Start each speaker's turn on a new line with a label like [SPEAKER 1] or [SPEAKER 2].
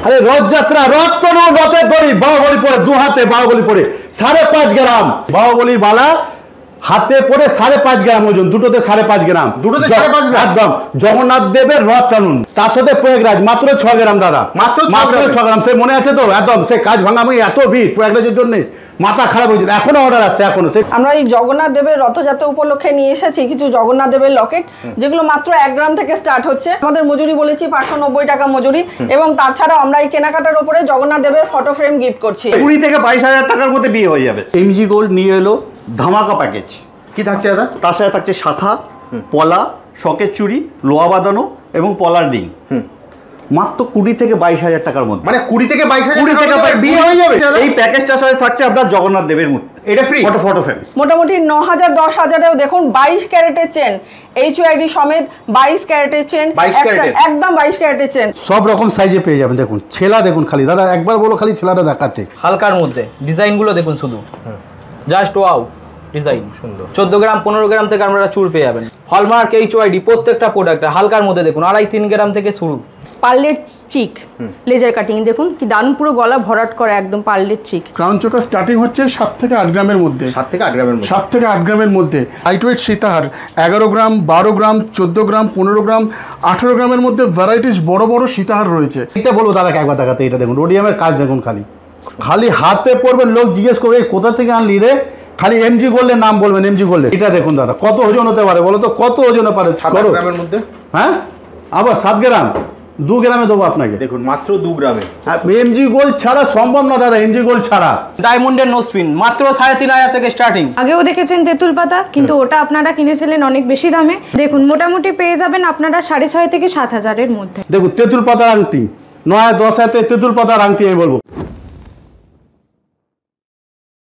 [SPEAKER 1] আরে রথযাত্রা, রথ তো রথের দড়ি, বাহুবলী পরে, দু হাতে বাহুবলী পরে 5.5 গ্রাম বাহুবলী বালা হাতে পরে 5.5 গ্রাম ওজন, দুটোতে 5.5 গ্রাম,
[SPEAKER 2] দুটোতে 5.5 গ্রাম
[SPEAKER 1] একদম। জগন্নাথ দেবের রথ টানুন, তার সাথে প্রয়াগরাজ মাত্র 6 গ্রাম দাদা,
[SPEAKER 2] মাত্র
[SPEAKER 1] 6 গ্রাম। সে মনে আছে তো? একদম সে কাজ ভাঙামি, এত ভিড় প্রয়াগরাজের জন্য মাথা খারাপ হয়েছিল, এখনো অর্ডার আসছে এখনো।
[SPEAKER 3] আমরা এই জগন্নাথ দেবের রথযাত্রা উপলক্ষে নিয়ে এসেছি কিছু জগন্নাথ দেবের লকেট, যেগুলো মাত্র 1 গ্রাম থেকে স্টার্ট হচ্ছে। আমাদের মজুরি বলেছি 590 টাকা মজুরি, এবং তাছাড়া আমরা এই কেনাকাটার উপরে জগন্নাথ দেবের ফটো ফ্রেম গিফট করছি।
[SPEAKER 2] 20 থেকে 22,000 টাকার মধ্যে বিয়ে হয়ে যাবে।
[SPEAKER 1] এমজি গোল্ড নিয়ে এলো ধামাকা প্যাকেজ।
[SPEAKER 2] কি থাকছে দাদা?
[SPEAKER 1] তার সাথে থাকছে শাখা, পলা, শকের চুড়ি, লোহা বাঁধানো এবং পলার রিং, মাত্র 20 থেকে 22,000 টাকার মধ্যে।
[SPEAKER 2] মানে 20 থেকে 22,000
[SPEAKER 1] টাকা
[SPEAKER 2] বিয়ে হয়ে যাবে।
[SPEAKER 1] এই প্যাকেজটার সাথে থাকছে আপনার জগন্নাথ দেবের মূর্তি,
[SPEAKER 2] এটা ফ্রি
[SPEAKER 1] ফটো ফ্রেম।
[SPEAKER 3] মোটামুটি 9,000 10,000এও দেখুন 22 ক্যারেটের চেন, HYD সমেত 22 ক্যারেটের চেন, একদম 22 ক্যারেটের চেন,
[SPEAKER 1] সব রকম সাইজে পেয়ে যাবেন। দেখুন ছেলা, দেখুন খালি দাদা একবার বলো খালি ছেলাটা দেখাতে।
[SPEAKER 4] হালকার মধ্যে ডিজাইনগুলো দেখুন শুধু, জাস্ট ওয়াও ডিজাইন সুন্দর। 14 গ্রাম 15 গ্রাম থেকে আপনারা চুল পেয়ে যাবেন। হলমার্ক, HYD প্রত্যেকটা প্রোডাক্ট হালকার মধ্যে দেখুন 2.5-3 গ্রাম থেকে শুরু।
[SPEAKER 5] পার্লের চিক লেজার কাটিং দেখুন কি দারুণ, পুরো গলা ভরাট করা একদম পার্লের চিক।
[SPEAKER 6] ক্রাউন চোকার স্টার্টিং হচ্ছে 7 থেকে 8 গ্রামের মধ্যে।
[SPEAKER 2] 7 থেকে 8 গ্রামের মধ্যে।
[SPEAKER 6] 7 থেকে 8 গ্রামের মধ্যে। লাইটওয়েট সীতাহার 11 গ্রাম, 12 গ্রাম, 14 গ্রাম, 15 গ্রাম, 18 গ্রামের মধ্যে ভ্যারাইটিস বড় বড় সীতাহার রয়েছে।
[SPEAKER 1] এটা বলবো দাদাকে একবার দেখাতে। এটা দেখুন রোডিয়ামের কাজ দেখুন, খালি খালি হাতে পড়বে, লোক জিজ্ঞেস করবে কোথা থেকে আনলি রে, খালি এমজি গোল্ডের নাম বলবেন, এমজি গোল্ডের। এটা দেখুন দাদা কত ওজন হতে পারে বলো তো, কত ওজন পারে?
[SPEAKER 2] 7 গ্রামের মধ্যে।
[SPEAKER 1] হ্যাঁ আবার 7 গ্রাম, 2 গ্রামে দেবো আপনাকে।
[SPEAKER 2] দেখুন মাত্র 2 গ্রামে।
[SPEAKER 1] এমজি গোল্ড ছাড়া সম্ভব না দাদা, এমজি গোল্ড ছাড়া।
[SPEAKER 4] ডায়মন্ডের নো স্পিন মাত্র 3,500 থেকে স্টার্টিং।
[SPEAKER 5] আগেও দেখেছেন তেঁতুল পাতা, কিন্তু ওটা আপনারা কিনেছিলেন অনেক বেশি দামে। দেখুন মোটামুটি পেয়ে যাবেন আপনারা 6,500 থেকে 7,000 এর মধ্যে।
[SPEAKER 1] দেখুন তেঁতুল পাতার আংটি 9-10 হাতে তেঁতুল পাতার আংটি আমি বলবো।